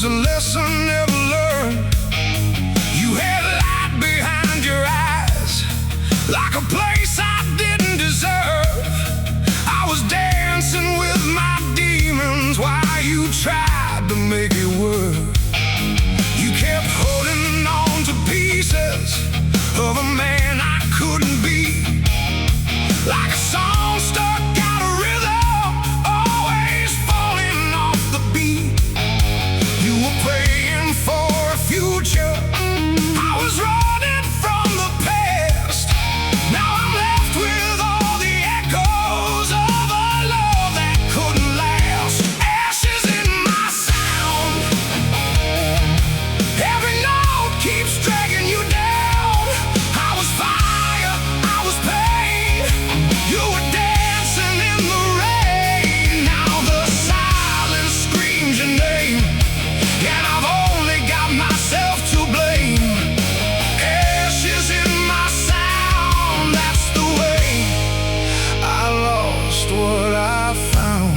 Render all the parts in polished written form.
was a lesson never learned. You had light behind your eyes, like a place I didn't deserve. I was dancing with my demons while you tried to make it work. You kept holding on to pieces of a man I couldn't be, like a song stuck out of rhythm, always falling off the beat. You were praying for a future, I was running from the past. Now I'm left with all the echoes of a love that couldn't last. Ashes in my sound, every note keeps dragging you down. I was fire, I was pain, you were dancing in the rain. Now the silence screams your name, and I've only got myself to blame. Ashes in my sound, that's the way. I lost what I found.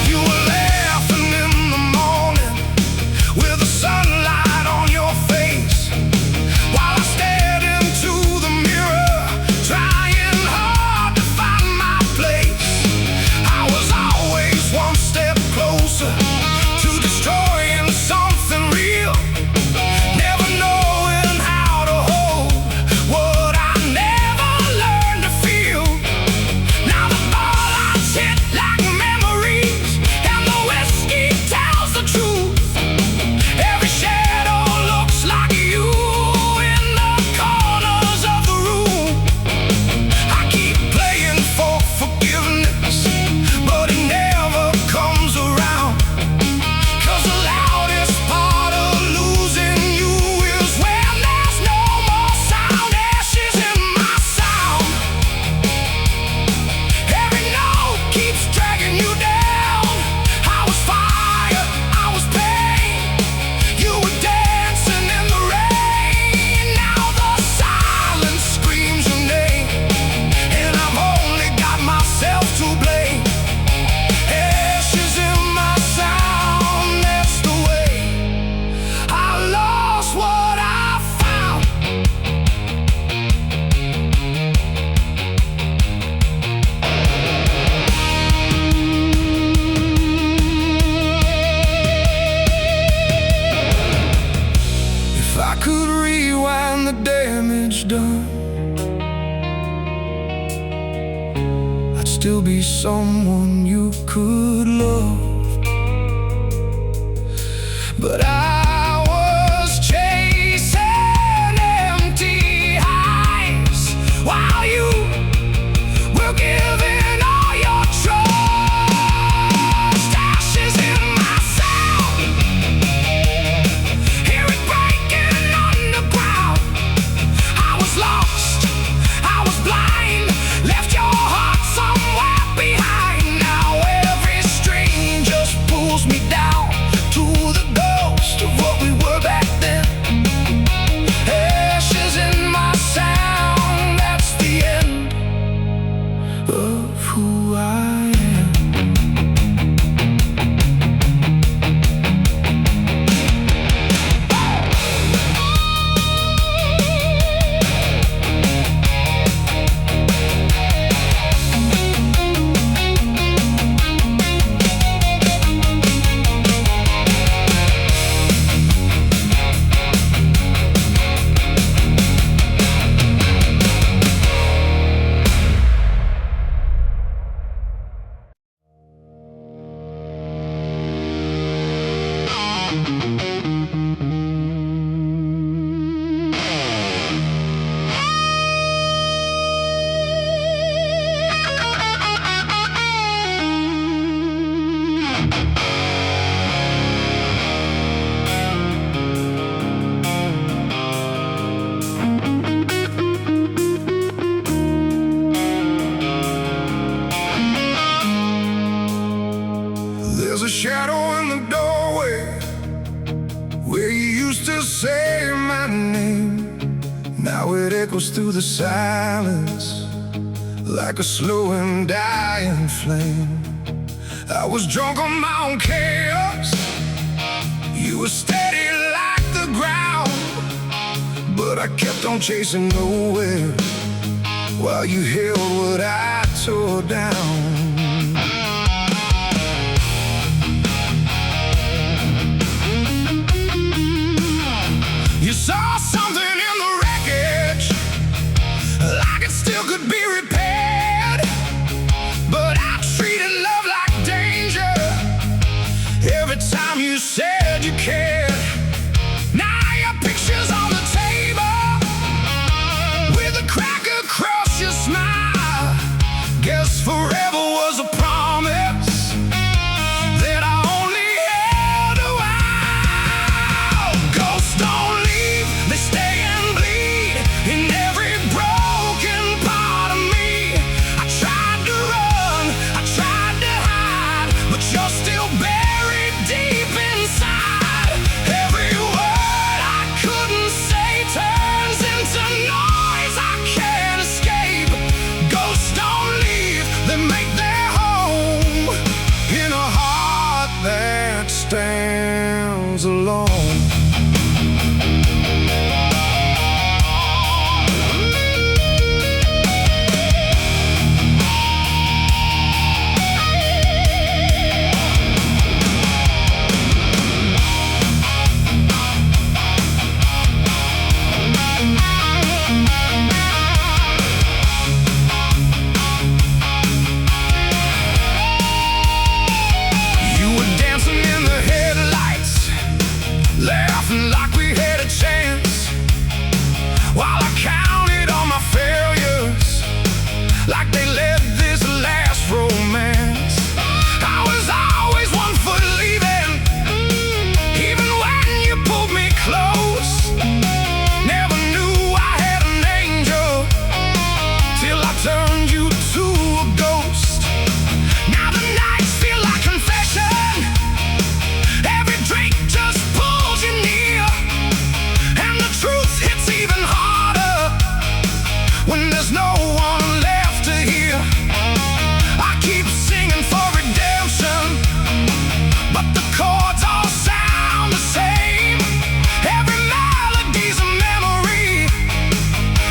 You were laughing in the morning with the sunlight on your face, while I stared into the mirror, trying hard to find my place. I was always one step closer to destroying something real, never knowing how to hold what I never learned to feel. Now the ball-lights hit like memories, and the whiskey tells the truth. Every shadow looks like you in the corners of the room. I keep playing for forgiveness, but it never comes around. 'Cause the loudest part of losing you is when there's no more sound. Ashes in my sound, every note keeps dragging you down. I was fire, I was pain, you were dancing in the rain. Now the silence screams your name, and I've only got myself to blame. Ashes in my sound, that's the way. I lost what I found. If I could rewind the damage done, I'd still be someone you could love. But I was chasing empty highs while you were giving all your trust. Ashes in my sound, hear it breaking underground. I was lost, I was blind, left your heart somewhere behind. Now every string just pulls me down to the ghost where you used to say my name. Now it echoes through the silence like a slow and dying flame. I was drunk on my own chaos, you were steady like the ground, but I kept on chasing nowhere while you held what I tore down. You saw something in the wreckage, like it still could be repaired, but I treated love like danger every time you said you cared. Now your picture's on the table with a crack across your smile. Guess forever was a promise that I only held a while. Ghosts don't leave, they stay and bleed in every broken part of me. I tried to run, I tried to hide, but you're still buried deep inside. Every word I couldn't say turns into noise I can't escape. Ghosts don't leave, they make their home in a heart that stands alone. Laughing like we had a chance, while I counted on my failures like they led this last romance. I was always one foot leaving, even when you pulled me close. Never knew I had an angel till I turned you to a ghost. Now the nights feel like confession, every drink just pulls you near, and the truth hits even harder when there's no one left to hear. I keep singing for redemption, but the chords all sound the same. Every melody's a memory,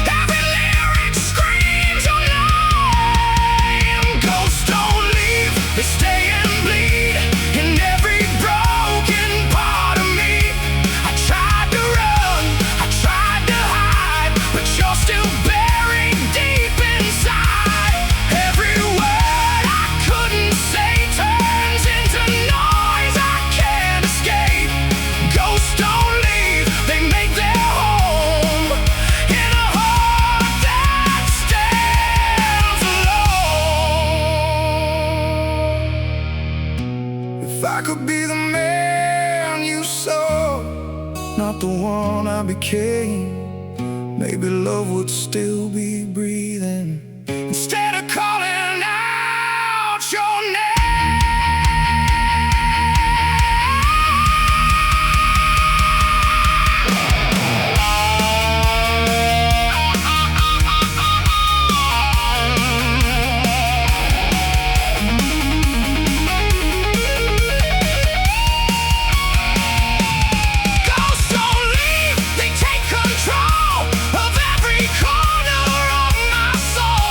every lyric screams your name. Ghosts don't leave, they stay and bleed in every broken part of me. I tried to run, I tried to hide, but you're still buried deep inside. Every word I couldn't say turns into noise I can't escape. Ghosts don't leave, they make their home in a heart that stands alone. If I could be the man you saw, not the one I became, maybe love would still be breathing instead of calling out your name. Ghosts don't leave, they take control of every corner of my soul.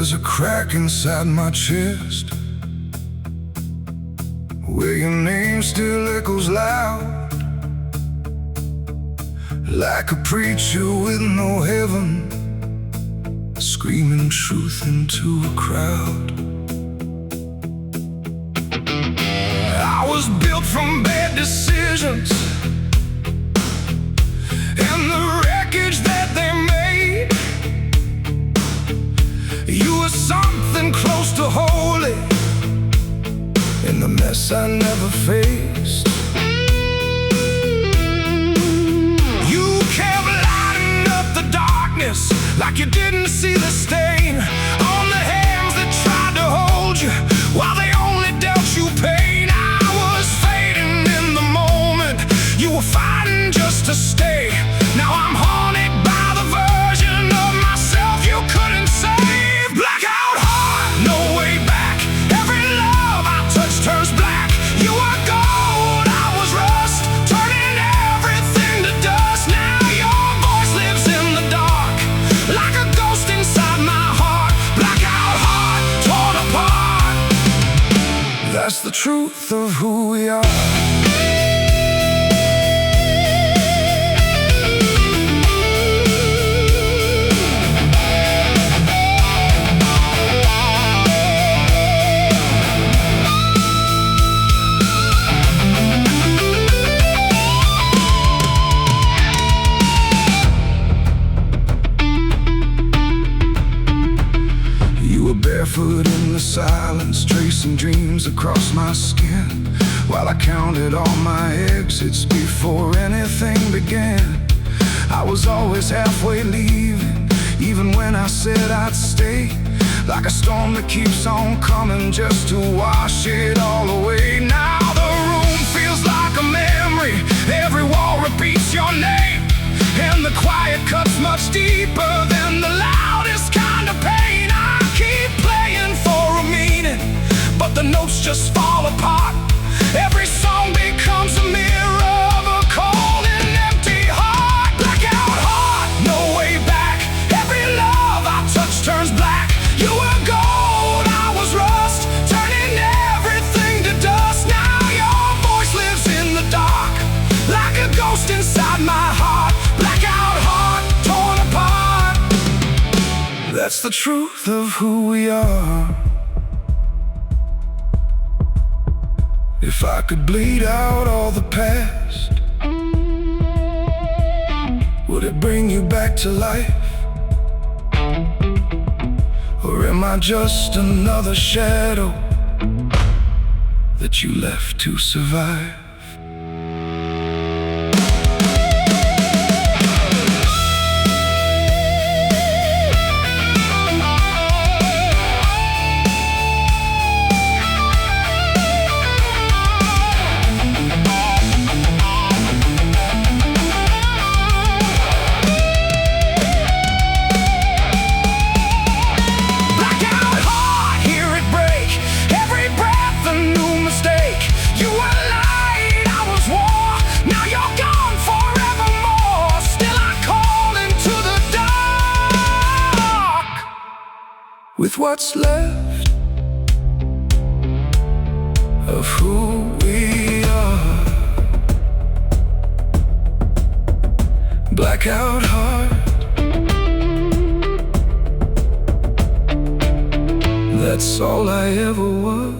There's a crack inside my chest where your name still echoes loud, like a preacher with no heaven, screaming truth into a crowd. I was built from bad decisions and the wreckage that they made. You were something close to holy in the mess I never faced. You kept lighting up the darkness like you didn't see the stain on the hands that tried to hold you while they only dealt you pain. I was fading in the moment, you were fighting just to stay. Now I'm haunted by the version of myself you couldn't save. Blackout heart, no way back. Every love I touch turns black. You were gold, I was rust, turning everything to dust. Now your voice lives in the dark, like a ghost inside my heart. Blackout heart, torn apart. That's the truth of who we are. Barefoot in the silence, tracing dreams across my skin, while I counted all my exits before anything began. I was always halfway leaving, even when I said I'd stay, like a storm that keeps on coming just to wash it all away. Now the room feels like a memory, every wall repeats your name, and the quiet cuts much deeper than the loudest kind of pain. I keep playing for a meaning, but the notes just fall apart. Every song becomes a mirror of a cold and empty heart. Blackout heart, no way back. Every love I touch turns black. You were gold, I was rust, turning everything to dust. Now your voice lives in the dark, like a ghost inside my heart. Blackout heart, torn apart. That's the truth of who we are. If I could bleed out all the past, would it bring you back to life? Or am I just another shadow that you left to survive? With what's left of who we are. Blackout heart, that's all I ever was.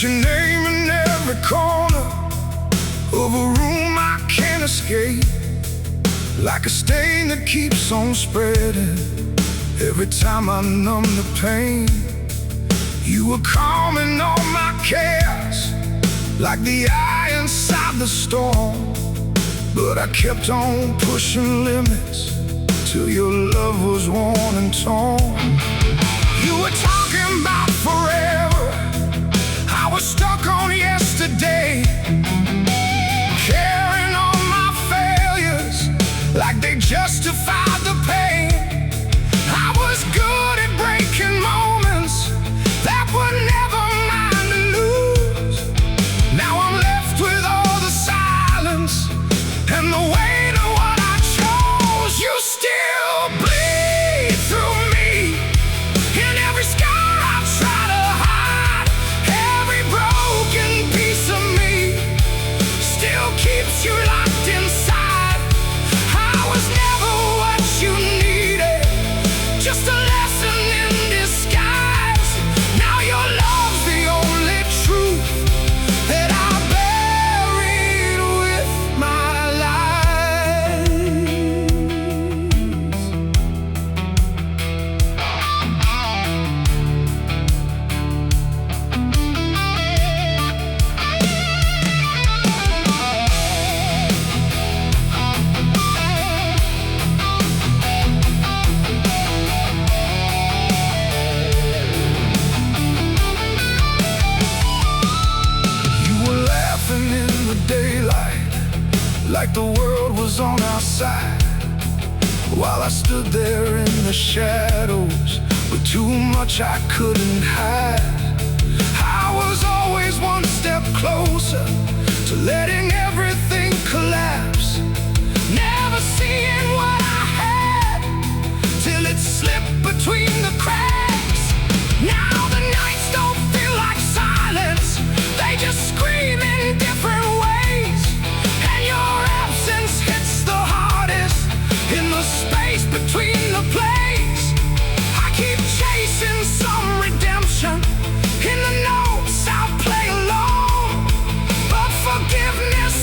Got your name in every corner of a room I can't escape, like a stain that keeps on spreading every time I numb the pain. You were calming all my cares, like the eye inside the storm. But I kept on pushing limits till your love was worn and torn. You were talking about forever, I was stuck on yesterday, carrying on my failures like they justified the pain. I was good at breaking moments that were never mine to lose. Now I'm left with all the silence and the weight of what I chose. You still bleed through me in every scar I try to hide. Every broken piece of me still keeps you locked inside. I was never what you needed, just a lesson in disguise. Now your love's the only truth that I buried with my lies. You were laughing in the daylight, like the world was on our side, while I stood there in the shadows with too much I couldn't hide. I was always one step closer to letting everything collapse, never seeing what I had till it slipped between the cracks. Now the nights don't feel like silence, they just scream in different ways. And your absence hits the hardest in the space between the plays. I keep chasing some redemption in the notes I play alone, but forgiveness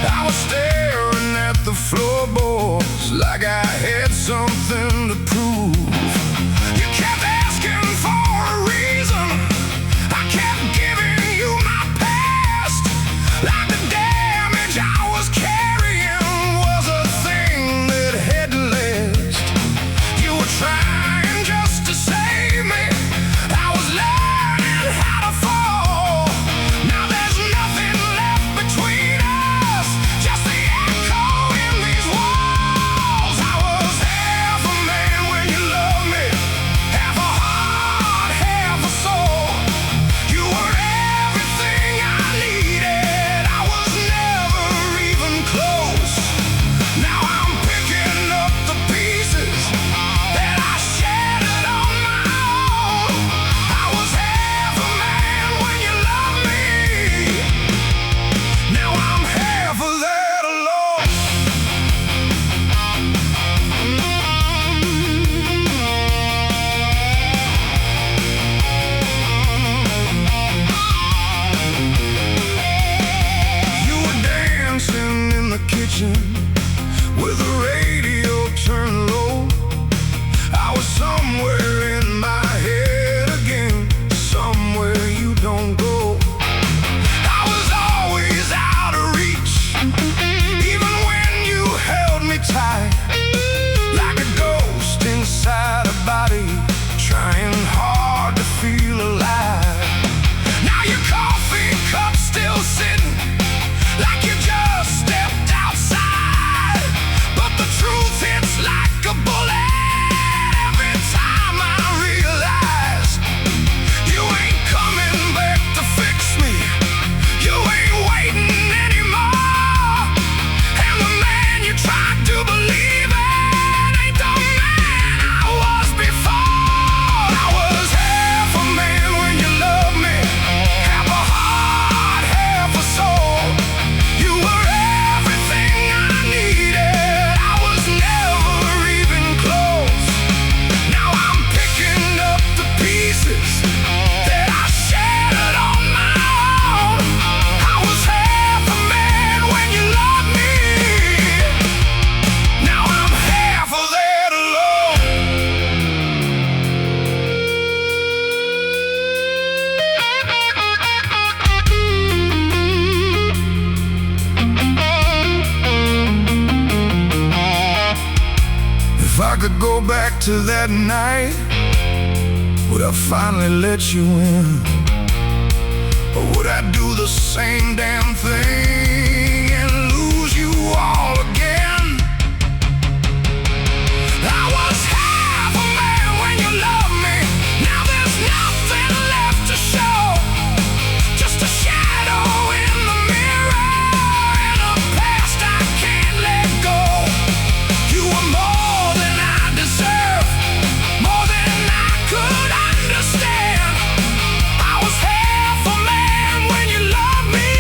I was staring at the floorboards like I had something to prove. You kept asking for a reason, I kept giving you my past. Like the damage I was carrying was a thing that had to last. You were trying just to save me, I was learning how to fall. Now there's nothing left between us, just the echo in these walls. I was half a man when you loved me, half a heart, half a soul. You were everything I needed, I was never even close. Now I'm picking up the pieces that I shattered on my own. I was half a man when you loved me, now I'm half of that alone. You were dancing in the kitchen with the radio turned low. I was somewhere in my head again, somewhere you don't go. I was always out of reach, even when you held me tight, like a ghost inside a body, trying hard to feel alive. Now your coffee cup's still sitting, like you just stepped outside. But the truth hits like a bullet every time I realize you ain't coming back to fix me, you ain't waiting anymore. And the man you tried to believe in ain't the man I was before. I was half a man when you loved me, half a heart, half a soul. You were everything I needed, I was never even close. Now I'm picking up the pieces that I shattered on my own. I was half a man when you loved me, now I'm half of that alone. If I could go back to that night, would I finally let you in? Or would I do the same damn thing and lose you all again? I was half a man when you loved me, now there's nothing left to show, just a shadow in the mirror and a past I can't let go. You were more than I deserved, more than I could understand. I was half a man when you loved me,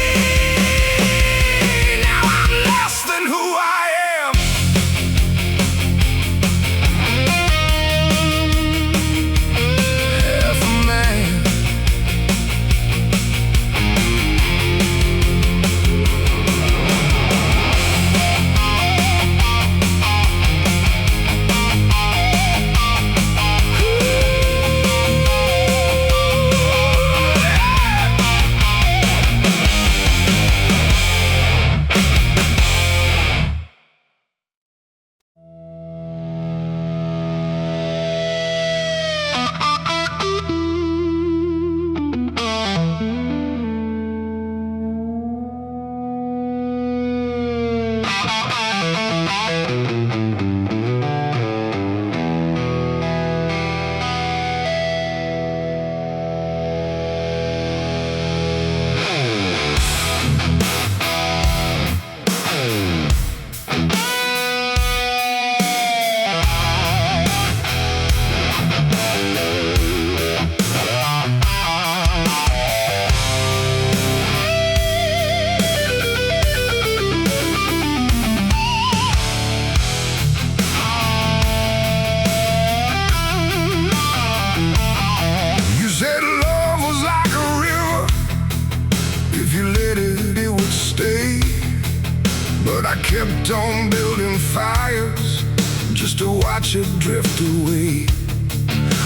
kept on building fires just to watch it drift away.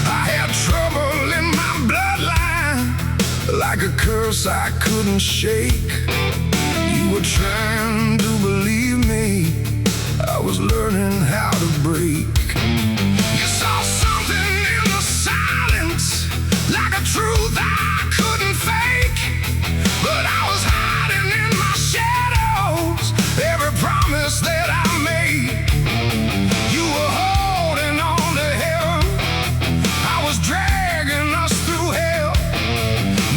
I had trouble in my bloodline, like a curse I couldn't shake. You were trying to believe me, I was learning how to break. You saw something in the silence, like a truth I couldn't fake. But I was hiding in my shadows, every promise that I made. You were holding on to heaven, I was dragging us through hell.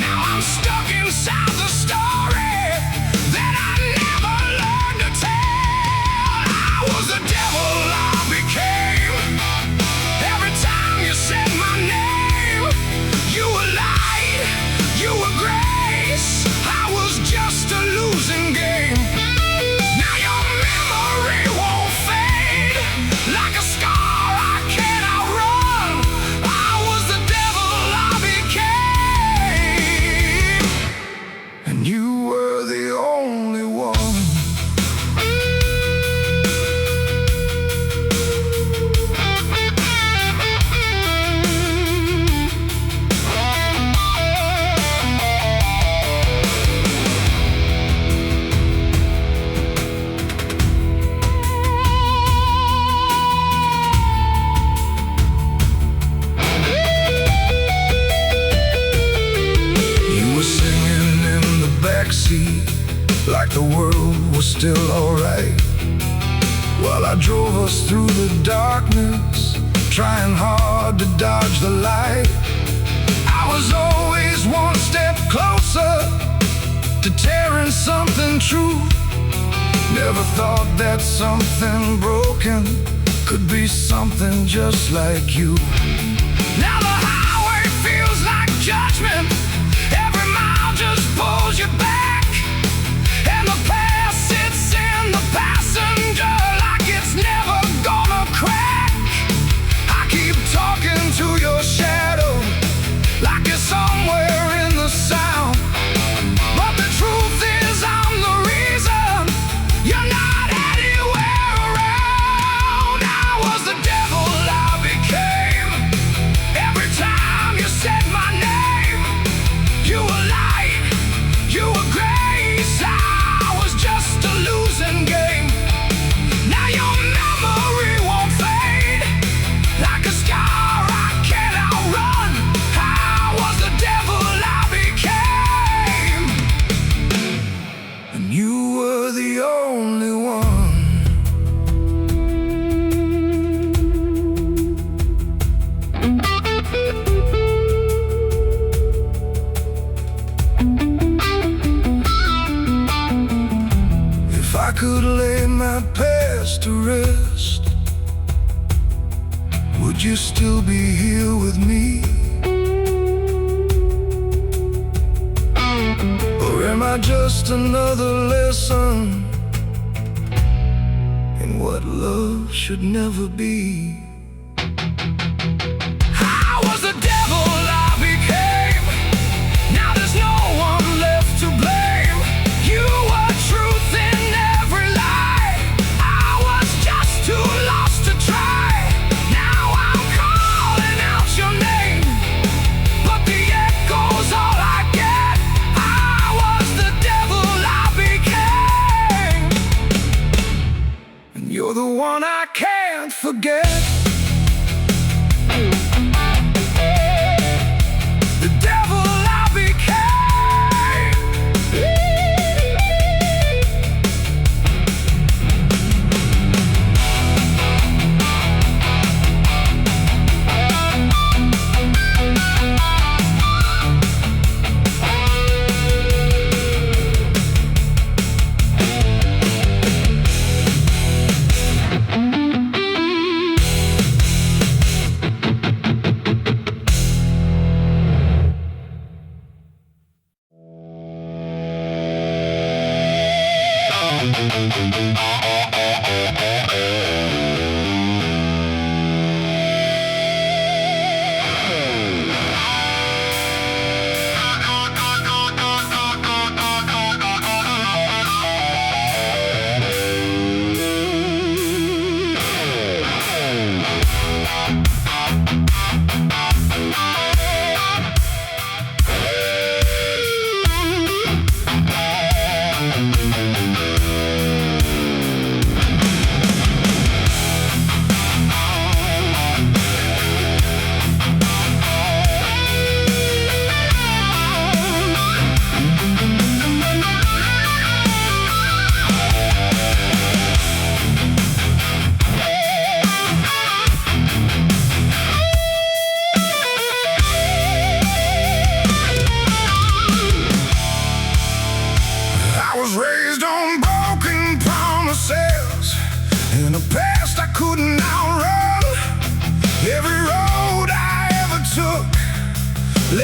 Now I'm stuck inside the story that I never learned to tell. I was the devil I became. Every time you said my name, you were light, you were grace. I was just a losing game. Now your memory won't fade, like a scar I can't outrun. I was the devil I became, and you were the only one. You were singing in the backseat, like the world was still alright, while I drove us through the darkness, trying hard to dodge the light. I was always one step closer to tearing something true. Never thought that something broken could be something just like you. Now the highway feels like judgment, every mile just pulls you back, and the past sits in the passenger like it's never gonna crack. I keep talking to your shadow, like you're somewhere in the sound, but the truth is I'm the reason you're not anywhere around. I was the devil I became. Every time you said my name, you were light, you were grace. I was just a losing game. Now your memory won't fade, like a scar I can't outrun. I was the devil I became, and you were the only one. If I could lay my past to rest, would you still be here with me? Or am I just another lesson in what love should never be? I was the devil I became. Now there's no one left to blame. You were truth in every lie, I was just too lost to try. Now I'm calling out your name, but the echo's all I get. I was the devil I became, and you're the one I can't forget. The devil I became.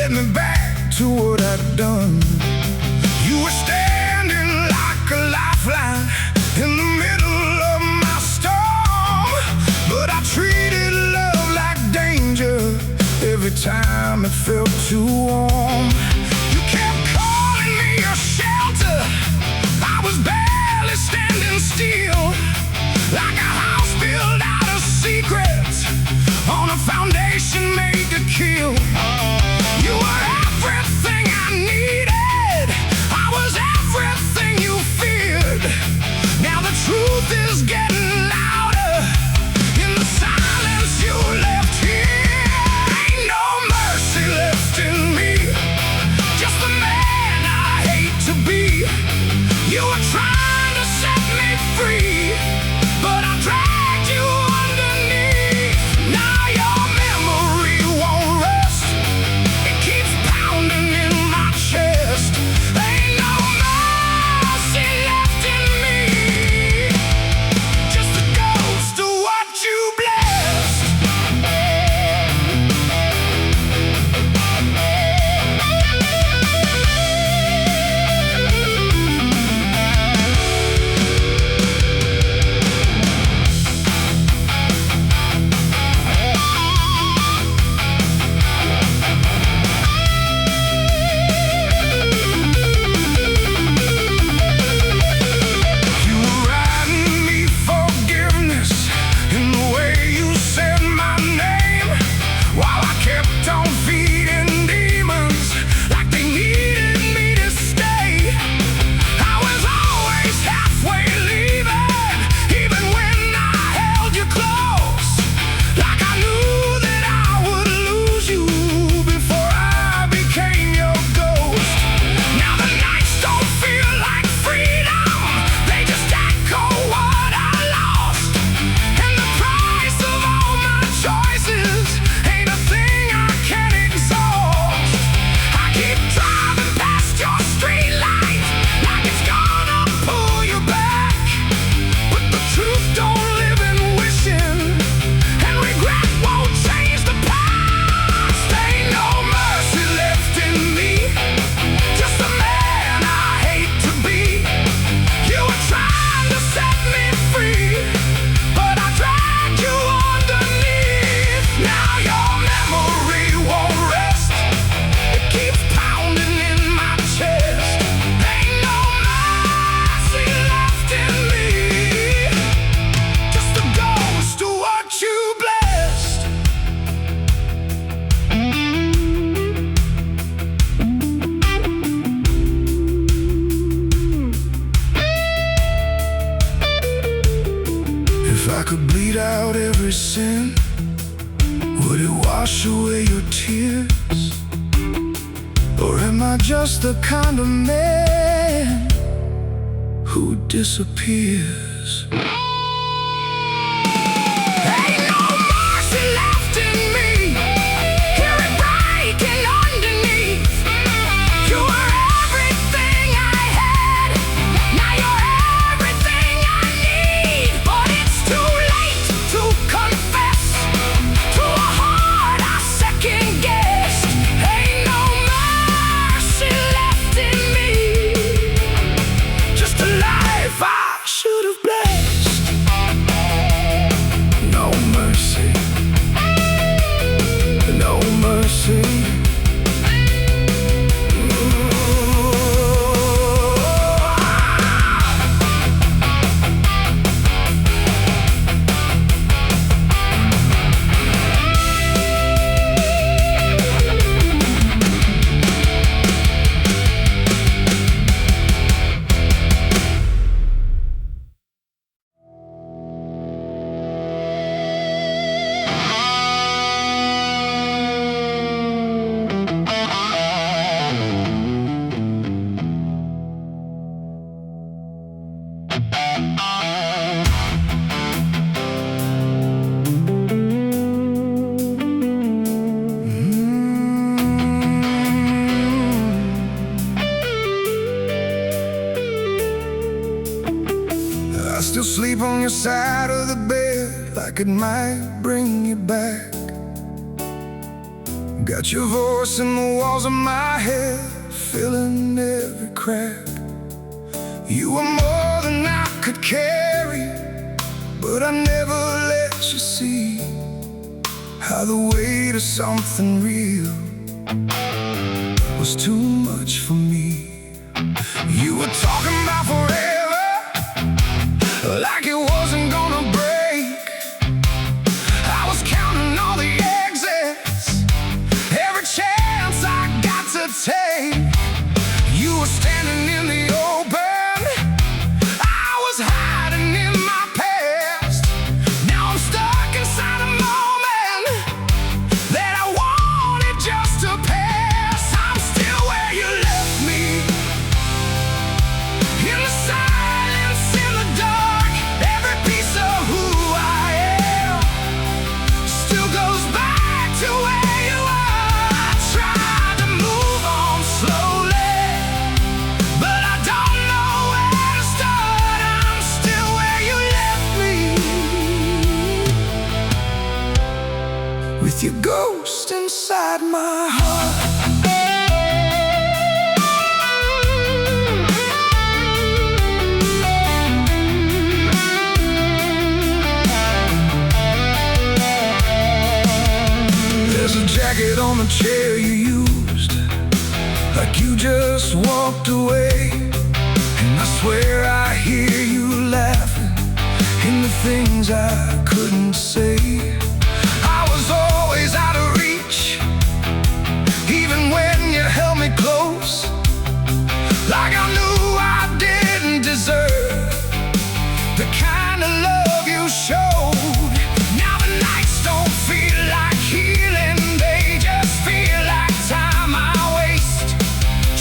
led me back to what I'd done. You were standing like a lifeline in the middle of my storm, but I treated love like danger every time it felt too warm. You kept calling me your shelter. I was barely standing still, like a house built out of secrets on a foundation made to kill. You were everything I needed. I was everything you feared. Now the truth is getting louder in the silence you left here. Ain't no mercy left in me, just the man I hate to be. You were trying to set me free, but I dragged you underneath. Now your memory won't rest. It keeps pounding in my chest. Ain't no mercy left in me, just a ghost of what you blessed. You were writing me forgiveness in the way you said my name, while I kept on feeding demons like they needed me to stay. I was always halfway leaving, even when I held you close, like I knew that I would lose you before I became your ghost. Now the nights don't feel like freedom, they just echo what I lost. And the price of all my choices ain't a thing I can exhaust. I keep driving past your street light like it's gonna pull you back, but the truth don't live in wishing, and regret won't change the past. Ain't no mercy left in me, just the man I hate to be. You were trying to set me free, but I dragged you underneath. Now your memory won't rest. It keeps pounding in my chest. Ain't no mercy left in me, just a ghost of what you blessed. If I could bleed out every sin, would it wash away your tears? Or am I just the kind of man who disappears? Ain't no mercy left in me, hear it breaking underneath. You were everything I had, now you're everything I need. But it's too late to confess to a heart I second guessed. Ain't no mercy left in me, just a life I should have blessed. No mercy, no mercy. Still sleep on your side of the bed like it might bring you back. Got your voice in the walls of my head, filling every crack. You were more than I could carry, but I never let you see how the weight of something real was too much for me. You were talking about forever, like it wasn't gonna break. I was counting all the exits, every chance I got to take. You were standing in the open, I was hiding in my past. Now I'm stuck inside a moment that I wanted just to pass. I'm still where you left me, in the silence, in the dark. Every piece of who I am still goes back to where you are. I tried to move on slowly, but I don't know where to start. I'm still where you left me, with your ghost inside my heart. There's a jacket on the chair you used, like you just walked away. And I swear I hear you laughing in the things I couldn't say. I was always out of reach, even when you held me close, like I knew I didn't deserve the kind of love you showed. Now the nights don't feel like healing, they just feel like time I waste,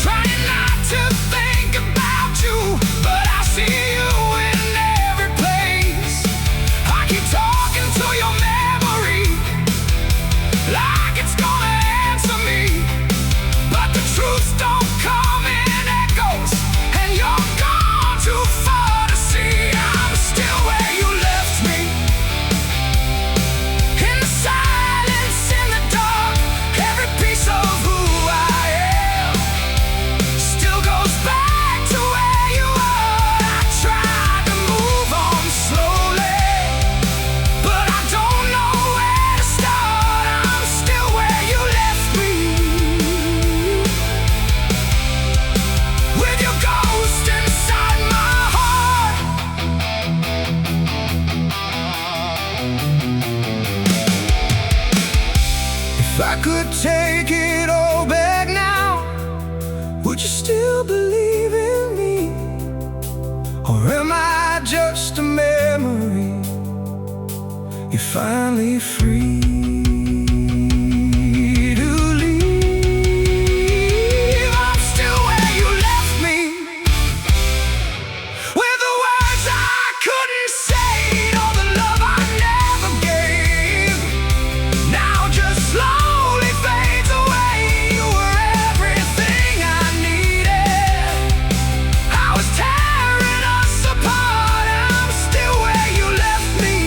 trying not to think about you, but I see you in every place. I keep talking to your memory, like it's gonna answer me, but the truth don't come in echoes, and you're gone too far to see. I'm still where you left me, in the silence, in the dark. Every piece of who I am still goes back to where you are. I tried to move on slowly, but I don't know where to start. I'm still where you left me, with your ghost inside my heart. If I could take it all back now, would you still believe in me? Or am I just a memory you're finally free to leave? I'm still where you left me, with the words I couldn't say, all the love I never gave, now just slowly fades away. You were everything I needed, I was tearing us apart. I'm still where you left me,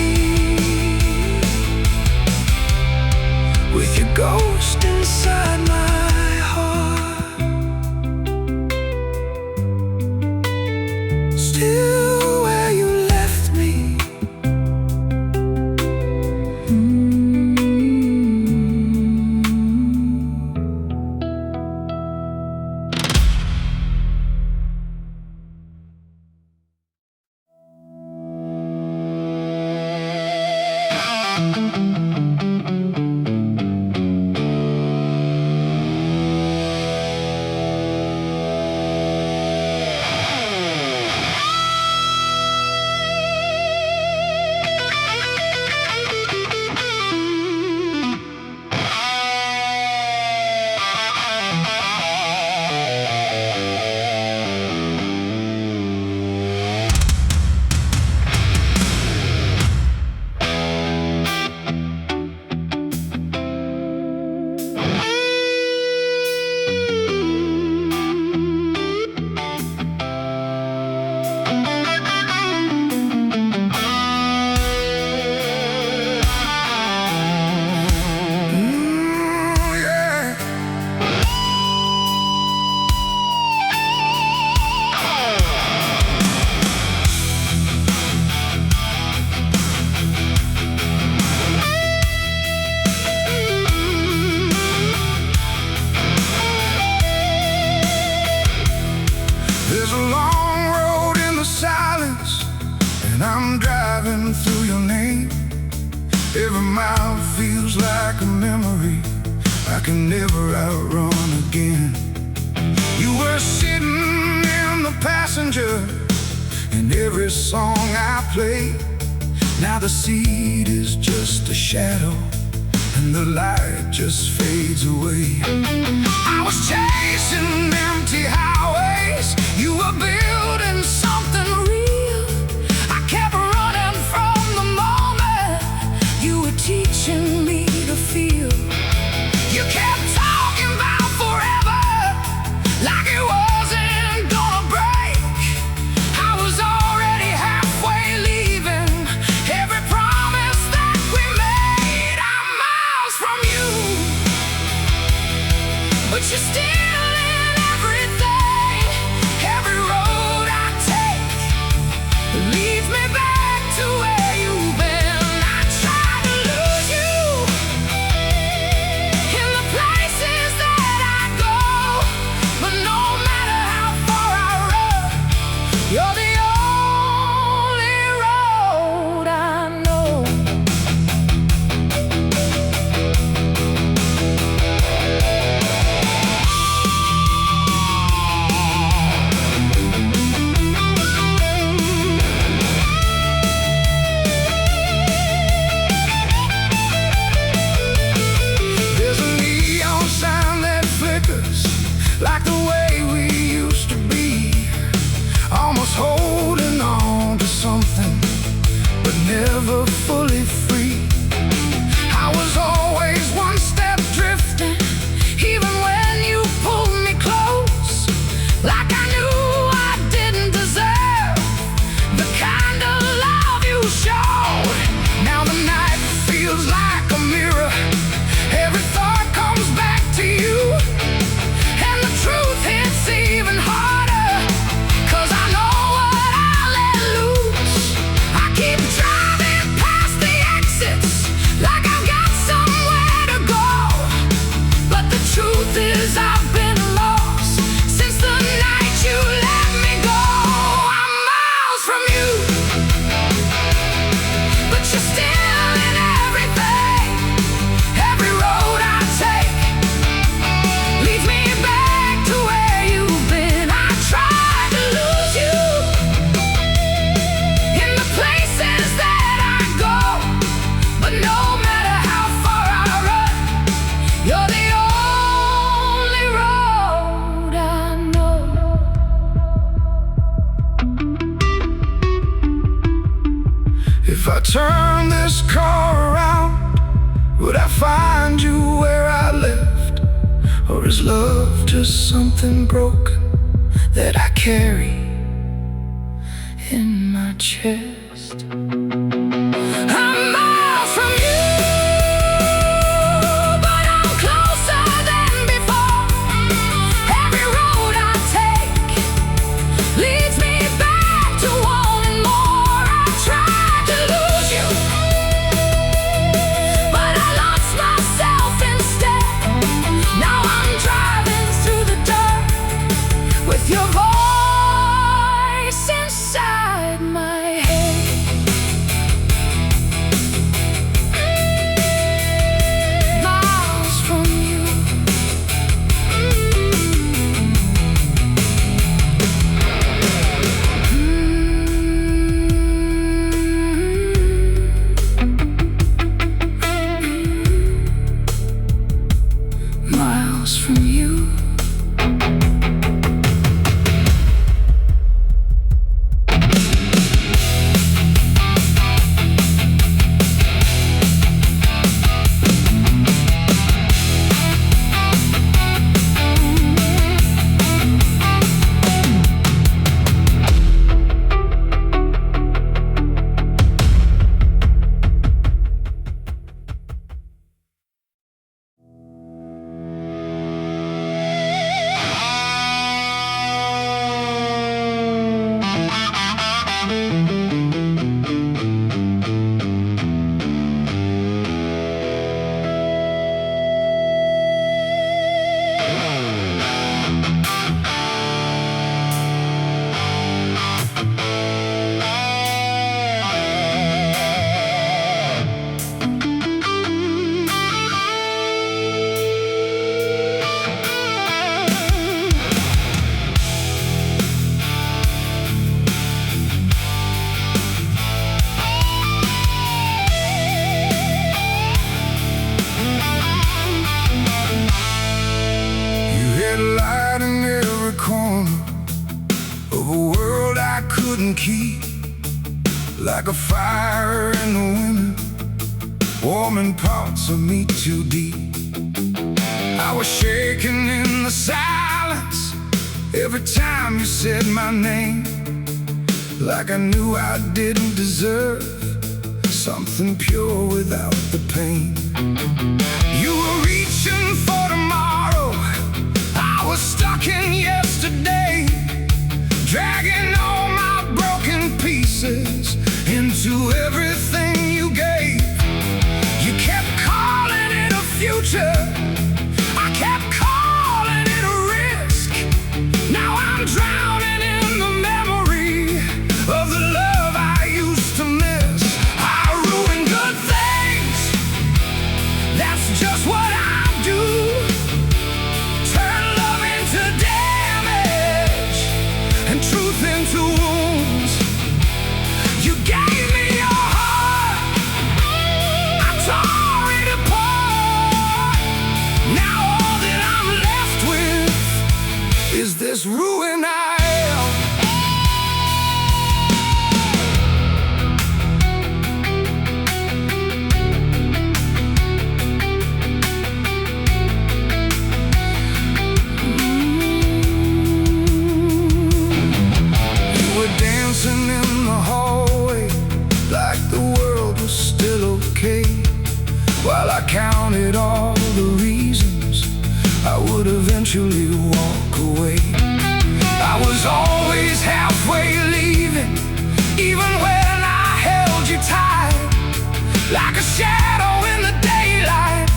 driving through your name. Every mile feels like a memory I can never outrun again. You were sitting in the passenger in every song I play. Now the seat is just a shadow and the light just fades away. I was chasing empty highways, you were building something real. I kept running from the moment you were teaching me to feel. You kept talking about forever, like it wasn't gonna break. I was already halfway leaving every promise that we made. I'm miles from you, but you're still in everything. Every road I take leads me back to where you've been. I try to lose you in the places that I go, but no matter how far I run, you're the only road I know. There's a neon sign that flickers like the way we used to be, almost holding on to something, but never fully free. I was always one step drifting, even when you pulled me close, like I knew I didn't deserve the kind of love you showed. Now the night feels like a mirror, every thought comes back to you, and the truth hits even harder, 'cause I know what I let loose. I keep driving past the exits like I've got somewhere to go, but the truth is I've been lost since the night you let me go. I'm miles from you, but you're still in everything. Every road I take leads me back to where you've been. I tried to lose you in the places that I go, but no matter how far I run, you're the only road I know. If I turn this car around, would I find you where I left? Or is love just something broken that I carry in my chest? I'm miles from you, but I'm closer than before. Every road I take leads me back to wanting more. I tried to lose you, but I lost myself instead. Now I'm driving through the dark with your voice inside my head. couldn't keep, like a fire in the winter, warming parts of me too deep. I was shaking in the silence every time you said my name, like I knew I didn't deserve something pure without the pain. You were reaching for tomorrow, I was stuck in yesterday, dragging all my broken pieces into everything you gave. You kept calling it a future, I kept calling it a risk. Now I'm drowning in the memory of the love I used to miss. I ruin good things, that's just what I do. Turn love into damage and truth into wounds. You gave me your heart, I tore it apart. Now all that I'm left with is this ruin I am. You were dancing in the hallway like the world was still okay, while I counted all the reasons I would eventually walk away. I was always halfway leaving, even when I held you tight, like a shadow in the daylight,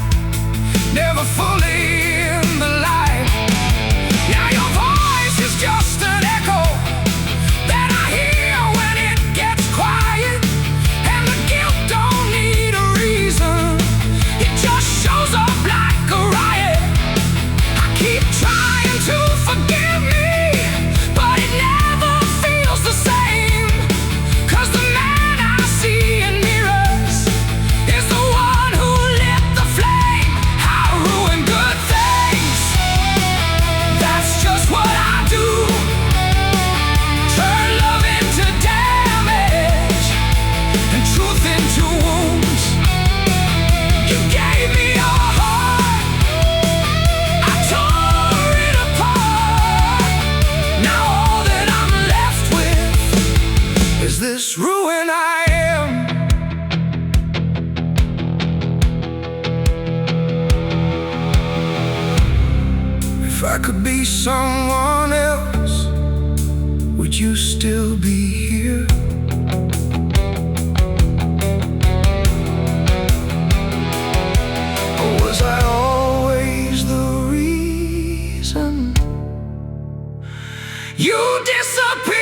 never fully in the light. Now your voice is just an echo that I hear when it gets quiet, and the guilt don't need a reason, it just shows up like a riot. I keep trying to forgive me, but it never feels the same, 'cause the man I see in mirrors is the one who lit the flame. I ruin good things, that's just what I do. Turn love into damage and truth into wounds. You gave me your heart, I tore it apart. Now all that I'm left with is this ruin I am. If I could be someone else, would you still be here? Or was I always the reason you disappeared?